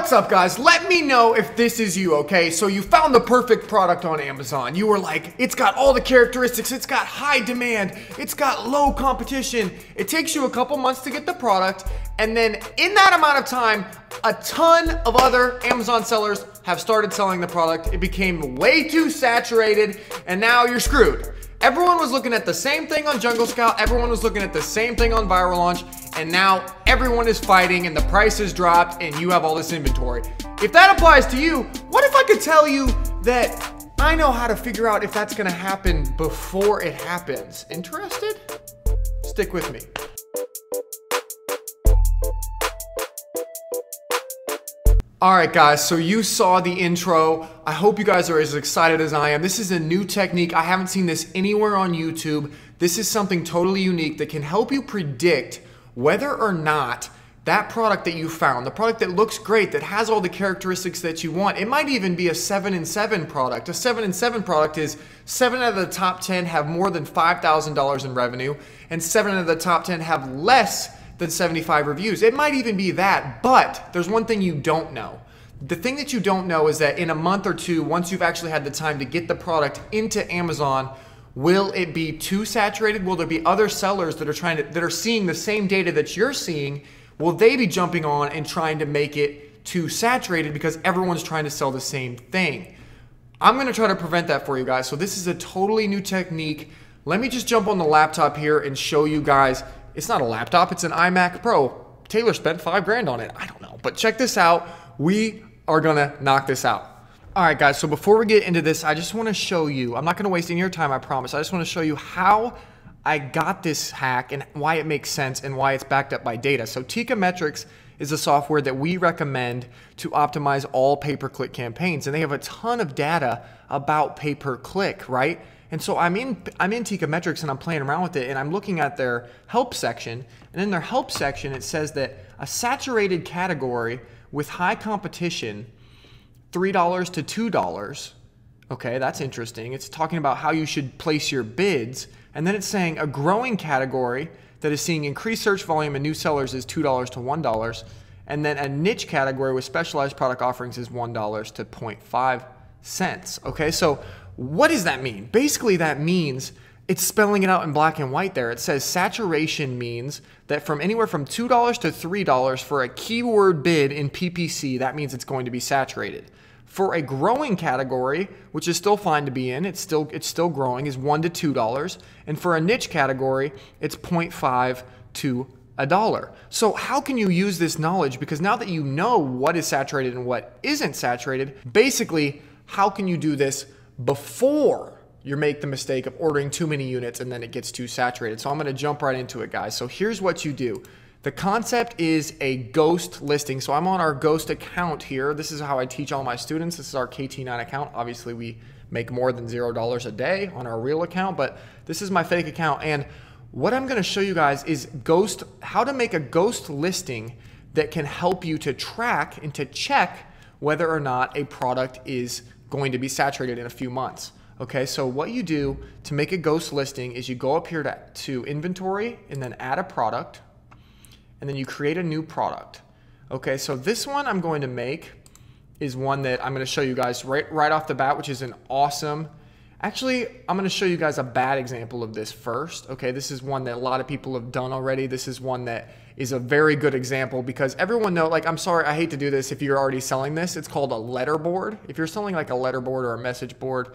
What's up, guys? Let me know if this is you, okay? So you found the perfect product on Amazon. You were like, it's got all the characteristics, it's got high demand, it's got low competition. It takes you a couple months to get the product, and then in that amount of time, a ton of other Amazon sellers have started selling the product. It became way too saturated, and now you're screwed. Everyone was looking at the same thing on Jungle Scout, everyone was looking at the same thing on Viral Launch, and now everyone is fighting and the price has dropped and you have all this inventory. If that applies to you, what if I could tell you that I know how to figure out if that's gonna happen before it happens? Interested? Stick with me. All right, guys, so you saw the intro. I hope you guys are as excited as I am. This is a new technique. I haven't seen this anywhere on YouTube. This is something totally unique that can help you predict whether or not that product that you found, the product that looks great, that has all the characteristics that you want, it might even be a 7 in 7 product. A 7 in 7 product is 7 out of the top 10 have more than $5,000 in revenue, and 7 out of the top 10 have less than 75 reviews. It might even be that, but there's one thing you don't know. The thing that you don't know is that in a month or two, once you've actually had the time to get the product into Amazon, will it be too saturated? Will there be other sellers that are seeing the same data that you're seeing? Will they be jumping on and trying to make it too saturated because everyone's trying to sell the same thing? I'm gonna try to prevent that for you guys. So this is a totally new technique. Let me just jump on the laptop here and show you guys. It's not a laptop, it's an iMac Pro. Taylor spent $5 grand on it. I don't know, but check this out. We are gonna knock this out. All right, guys, so before we get into this, I just wanna show you, I'm not gonna waste any of your time, I promise. I just wanna show you how I got this hack and why it makes sense and why it's backed up by data. So Teikametrics is a software that we recommend to optimize all pay-per-click campaigns, and they have a ton of data about pay-per-click, right? And so I'm in Teikametrics and I'm playing around with it and I'm looking at their help section, and in their help section it says that a saturated category with high competition, $3 to $2. Okay, that's interesting. It's talking about how you should place your bids, and then it's saying a growing category that is seeing increased search volume and new sellers is $2 to $1, and then a niche category with specialized product offerings is $1 to 0.5 cents. Okay, so what does that mean? Basically, that means it's spelling it out in black and white there. It says saturation means that from anywhere from $2 to $3 for a keyword bid in PPC, that means it's going to be saturated. For a growing category, which is still fine to be in, it's still growing, is $1 to $2. And for a niche category, it's 0.5 to $1. So how can you use this knowledge? Because now that you know what is saturated and what isn't saturated, basically, how can you do this before you make the mistake of ordering too many units and then it gets too saturated? So I'm gonna jump right into it, guys. So here's what you do. The concept is a ghost listing. So I'm on our ghost account here. This is how I teach all my students. This is our KT9 account. Obviously we make more than $0 a day on our real account, but this is my fake account. And what I'm gonna show you guys is how to make a ghost listing that can help you to track and to check whether or not a product is going to be saturated in a few months. Okay, so what you do to make a ghost listing is you go up here to inventory and then add a product, and then you create a new product. Okay, so this one I'm going to make is one that I'm going to show you guys right off the bat, which is an awesome. Actually, I'm going to show you guys a bad example of this first. Okay, this is one that a lot of people have done already. This is one that is a very good example because everyone knows, like, I'm sorry, I hate to do this if you're already selling this. It's called a letterboard. If you're selling like a letterboard or a message board,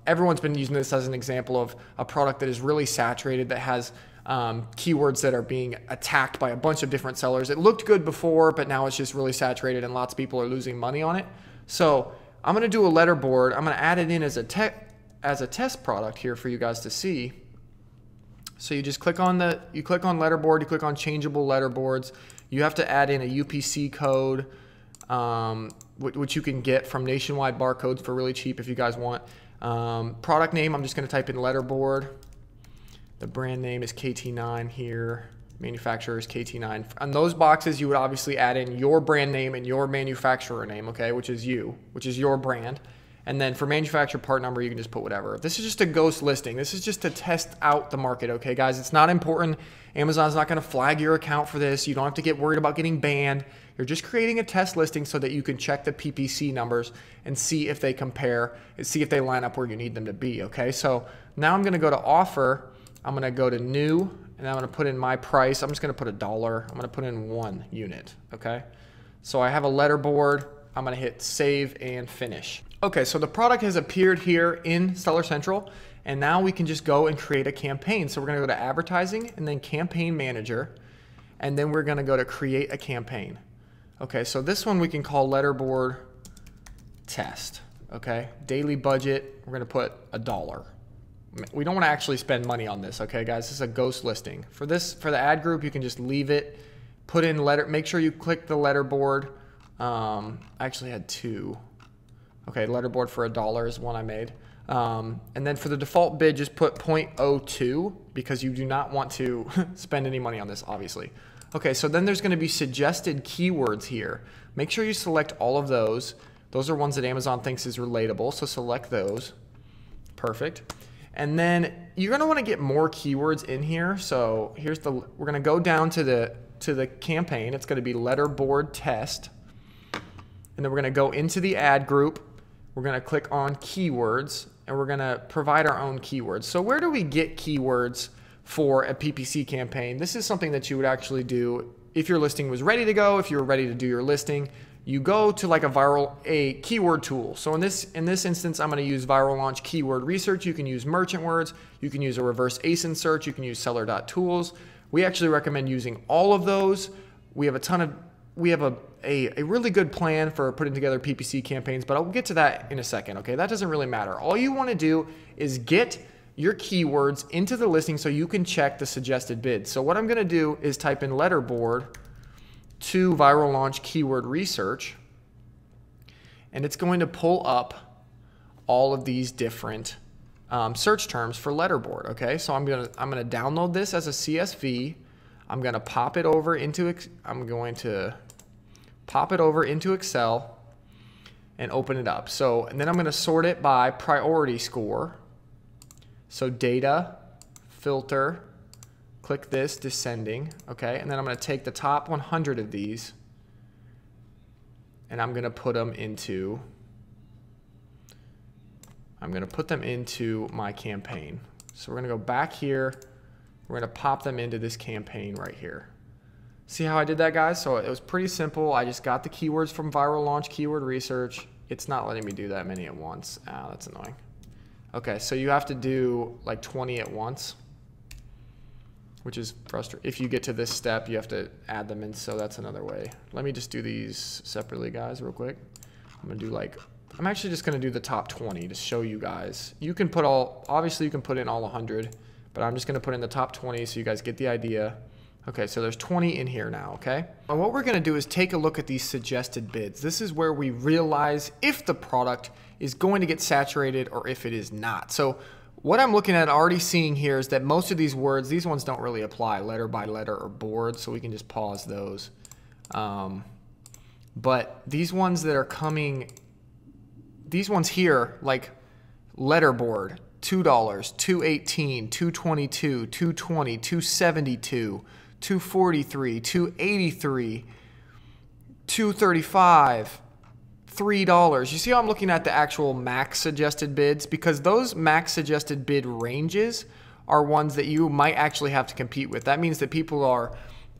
everyone's been using this as an example of a product that is really saturated, that has keywords that are being attacked by a bunch of different sellers. It looked good before, but now it's just really saturated and lots of people are losing money on it. So I'm gonna do a letterboard. I'm gonna add it in as a test product here for you guys to see. So you just click on letterboard, you click on changeable letterboards. You have to add in a UPC code, which you can get from Nationwide Barcodes for really cheap if you guys want. Product name, I'm just gonna type in letterboard. The brand name is KT9 here. Manufacturer is KT9. On those boxes, you would obviously add in your brand name and your manufacturer name, okay, which is your brand. And then for manufacturer part number, you can just put whatever. This is just a ghost listing. This is just to test out the market, okay, guys? It's not important. Amazon's not going to flag your account for this. You don't have to get worried about getting banned. You're just creating a test listing so that you can check the PPC numbers and see if they compare, and see if they line up where you need them to be, okay? So now I'm going to go to offer. I'm going to go to new, and I'm going to put in my price. I'm just going to put $1. I'm going to put in 1 unit, okay? So I have a letterboard. I'm going to hit save and finish. Okay, so the product has appeared here in Seller Central, and now we can just go and create a campaign. So we're going to go to advertising and then campaign manager, and then we're going to go to create a campaign. Okay, so this one we can call letterboard test. Okay, daily budget, we're going to put $1. We don't want to actually spend money on this, okay, guys? This is a ghost listing. For this, for the ad group, you can just leave it, put in make sure you click the letterboard. I actually had 2. Okay, letterboard for $1 is one I made. And then for the default bid, just put 0.02 because you do not want to spend any money on this, obviously. Okay, so then there's going to be suggested keywords here. Make sure you select all of those. Those are ones that Amazon thinks is relatable, so select those. Perfect. And then you're going to want to get more keywords in here. So here's we're going to go down to the campaign. It's going to be letterboard test. And then we're going to go into the ad group. We're going to click on keywords, and we're going to provide our own keywords. So where do we get keywords for a PPC campaign? This is something that you would actually do if your listing was ready to go, if you were ready to do your listing. You go to like a keyword tool. So in this instance, I'm going to use Viral Launch Keyword Research. You can use merchant words. You can use a reverse ASIN search. You can use seller.tools. We actually recommend using all of those. We have a really good plan for putting together PPC campaigns, but I'll get to that in a second, okay? That doesn't really matter. All you want to do is get your keywords into the listing so you can check the suggested bids. So what I'm going to do is type in letterboard to Viral Launch Keyword Research, and it's going to pull up all of these different search terms for letterboard, okay? So I'm gonna download this as a CSV. I'm going to pop it over into Excel and open it up. So, and then I'm going to sort it by priority score. So data, filter, click this, descending, okay? And then I'm going to take the top 100 of these and I'm going to put them into my campaign. So we're going to go back here. We're going to pop them into this campaign right here. See how I did that, guys? So it was pretty simple. I just got the keywords from Viral Launch Keyword Research. It's not letting me do that many at once. Ah, that's annoying. Okay, so you have to do like 20 at once, which is frustrating. If you get to this step, you have to add them in, so that's another way. Let me just do these separately, guys, real quick. I'm actually just gonna do the top 20 to show you guys. You can put obviously you can put in all 100, but I'm just gonna put in the top 20 so you guys get the idea. Okay, so there's 20 in here now, okay? And what we're gonna do is take a look at these suggested bids. This is where we realize if the product is going to get saturated or if it is not. So what I'm looking at already seeing here is that most of these words, these ones don't really apply, letter by letter or board, so we can just pause those. But these ones that are coming, these ones here, like letterboard, $2, $2.18, $2.22, $2.20, $2.72, $2.43, $2.83, $2.35, $3. You see how I'm looking at the actual max suggested bids? Because those max suggested bid ranges are ones that you might actually have to compete with. That means that people are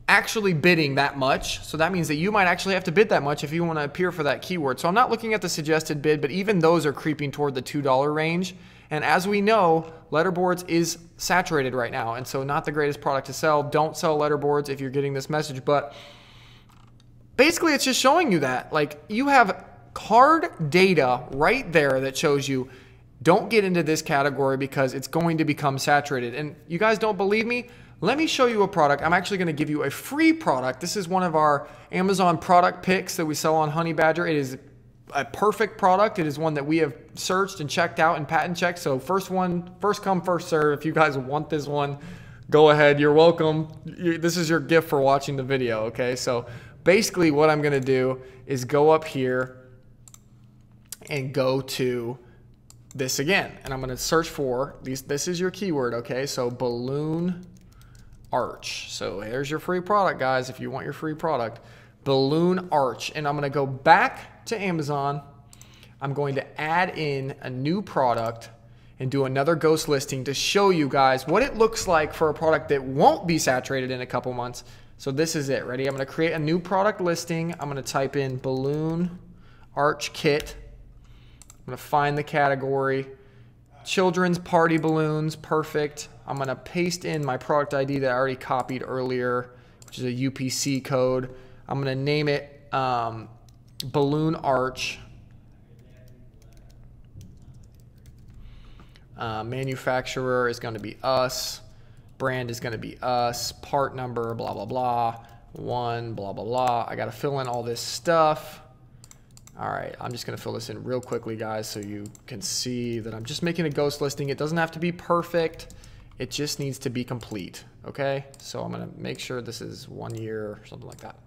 actually bidding that much. So that means that you might actually have to bid that much if you want to appear for that keyword. So I'm not looking at the suggested bid, but even those are creeping toward the $2 range. And as we know, letterboards is saturated right now. And so not the greatest product to sell. Don't sell letterboards if you're getting this message. But basically it's just showing you that. Like, you have hard data right there that shows you don't get into this category because it's going to become saturated. And you guys don't believe me? Let me show you a product. I'm actually going to give you a free product. This is one of our Amazon product picks that we sell on Honey Badger. It is a perfect product. It is one that we have searched and checked out and patent checked. So first come, first serve. If you guys want this one, go ahead. You're welcome. This is your gift for watching the video, okay? So basically what I'm going to do is go up here and go to this again. And I'm going to search for these. This is your keyword, okay? So balloon arch. So here's your free product, guys, if you want your free product. Balloon arch. And I'm going to go back to Amazon. I'm going to add in a new product and do another ghost listing to show you guys what it looks like for a product that won't be saturated in a couple months. So this is it. Ready? I'm going to create a new product listing. I'm going to type in balloon arch kit. I'm going to find the category. Children's party balloons. Perfect. I'm going to paste in my product ID that I already copied earlier, which is a UPC code. I'm going to name it balloon arch. Manufacturer is going to be us. Brand is going to be us. Part number, blah, blah, blah. One, blah, blah, blah. I got to fill in all this stuff. All right, I'm just going to fill this in real quickly, guys, so you can see that I'm just making a ghost listing. It doesn't have to be perfect. It just needs to be complete, okay? So I'm going to make sure this is 1 year or something like that.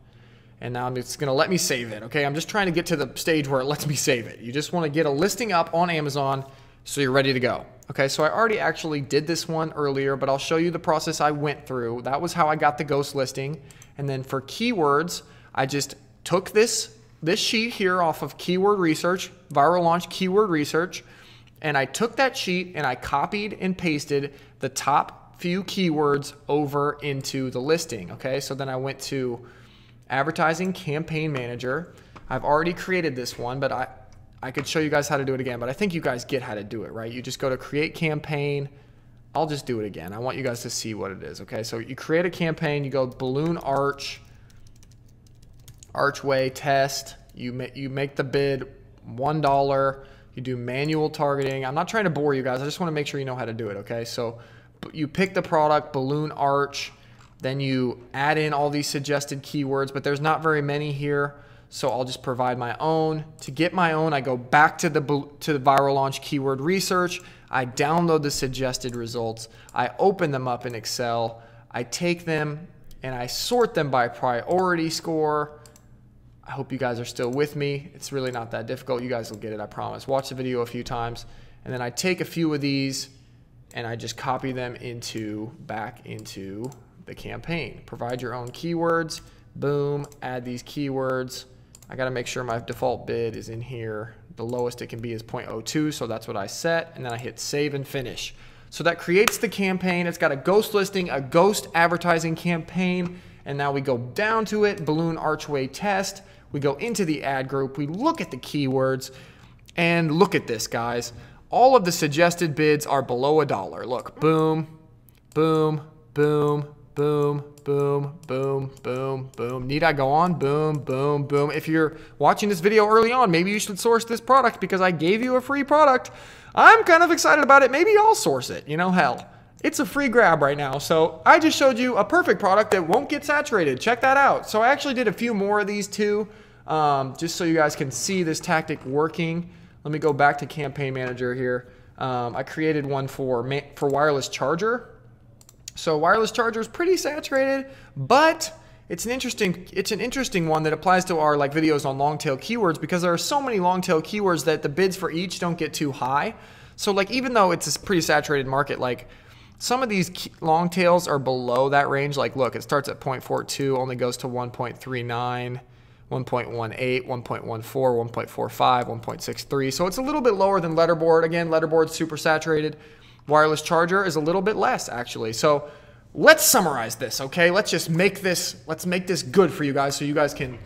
And now it's going to let me save it, okay? I'm just trying to get to the stage where it lets me save it. You just want to get a listing up on Amazon so you're ready to go. Okay, so I already actually did this one earlier, but I'll show you the process I went through. That was how I got the ghost listing. And then for keywords, I just took this sheet here off of keyword research, viral launch keyword research, and I took that sheet and I copied and pasted the top few keywords over into the listing. Okay, so then I went to advertising campaign manager. I've already created this one, but I could show you guys how to do it again, but I think you guys get how to do it, right? You just go to create campaign. I'll just do it again. I want you guys to see what it is, okay? So you create a campaign, you go balloon arch, archway test. You make the bid $1. You do manual targeting. I'm not trying to bore you guys. I just want to make sure you know how to do it, okay? So you pick the product, balloon arch, then you add in all these suggested keywords, but there's not very many here. So I'll just provide my own. To get my own, I go back to the viral launch keyword research. I download the suggested results. I open them up in Excel. I take them and I sort them by priority score. I hope you guys are still with me. It's really not that difficult. You guys will get it, I promise. Watch the video a few times. And then I take a few of these and I just copy them back into the campaign. Provide your own keywords. Boom, add these keywords. I got to make sure my default bid is in here. The lowest it can be is 0.02, so that's what I set, and then I hit save and finish. So that creates the campaign. It's got a ghost listing, a ghost advertising campaign, and now we go down to it, balloon archway test. We go into the ad group, we look at the keywords, and look at this, guys. All of the suggested bids are below $1. Look, boom, boom, boom, boom, boom, boom, boom, boom. Need I go on? Boom, boom, boom. If you're watching this video early on, maybe you should source this product because I gave you a free product. I'm kind of excited about it. Maybe I'll source it. You know, hell, it's a free grab right now. So I just showed you a perfect product that won't get saturated. Check that out. So I actually did a few more of these too, just so you guys can see this tactic working. Let me go back to Campaign Manager here. I created one for wireless charger. So wireless charger is pretty saturated, but it's an interesting one that applies to our videos on long tail keywords because there are so many long tail keywords that the bids for each don't get too high. So even though it's a pretty saturated market, some of these long tails are below that range. Look, it starts at 0.42, only goes to 1.39, 1.18, 1.14, 1.45, 1.63. So it's a little bit lower than letterboard. Again, letterboard's super saturated. Wireless charger is a little bit less, actually. So let's summarize this, okay? Let's make this good for you guys so you guys can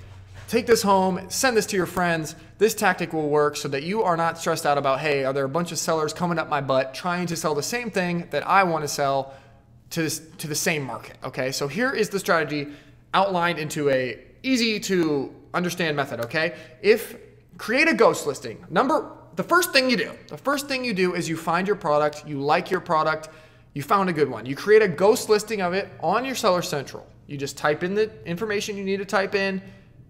take this home, send this to your friends. This tactic will work so that you are not stressed out about, hey, are there a bunch of sellers coming up my butt trying to sell the same thing that I want to sell to the same market, okay? So here is the strategy outlined into a easy to understand method, okay? Create a ghost listing. The first thing you do is you find your product, you like your product, you found a good one. You create a ghost listing of it on your Seller Central. You just type in the information you need to type in.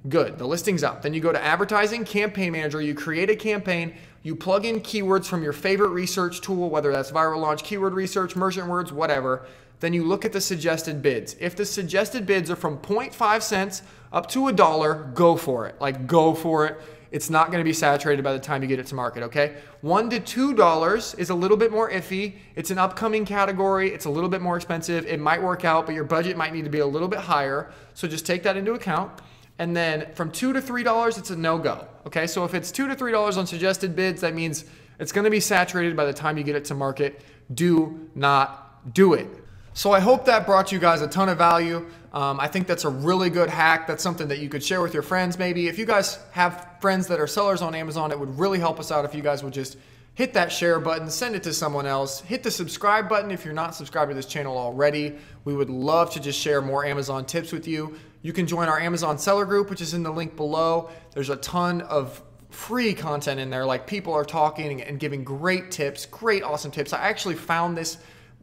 Good, the listing's up. Then you go to Advertising Campaign Manager, you create a campaign, you plug in keywords from your favorite research tool, whether that's Viral Launch, Keyword Research, Merchant Words, whatever. Then you look at the suggested bids. If the suggested bids are from 0.5 cents up to $1, go for it. Like, go for it. It's not going to be saturated by the time you get it to market, okay? $1 to $2 is a little bit more iffy. It's an upcoming category. It's a little bit more expensive. It might work out, but your budget might need to be a little bit higher. So just take that into account. And then from $2 to $3, it's a no-go, okay? So if it's $2 to $3 on suggested bids, that means it's going to be saturated by the time you get it to market. Do not do it. So I hope that brought you guys a ton of value. I think that's a really good hack. That's something that you could share with your friends maybe. If you guys have friends that are sellers on Amazon, it would really help us out if you guys would just hit that share button, send it to someone else, hit the subscribe button if you're not subscribed to this channel already. We would love to just share more Amazon tips with you. You can join our Amazon seller group, which is in the link below. There's a ton of free content in there. Like, people are talking and giving great tips, great awesome tips. I actually found this,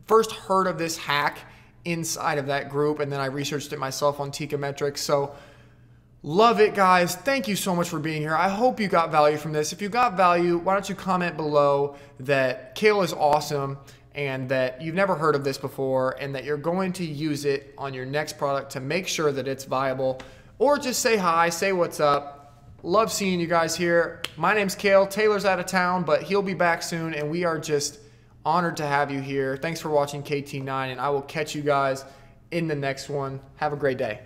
first heard of this hack inside of that group, and then I researched it myself on Metrics. So love it, guys. Thank you so much for being here. I hope you got value from this. If you got value, why don't you comment below that Kale is awesome and that you've never heard of this before and that you're going to use it on your next product to make sure that it's viable. Or just say hi, say what's up. Love seeing you guys here. My name's Kale. Taylor's out of town, but he'll be back soon, and we are just honored to have you here. Thanks for watching KT9, and I will catch you guys in the next one. Have a great day.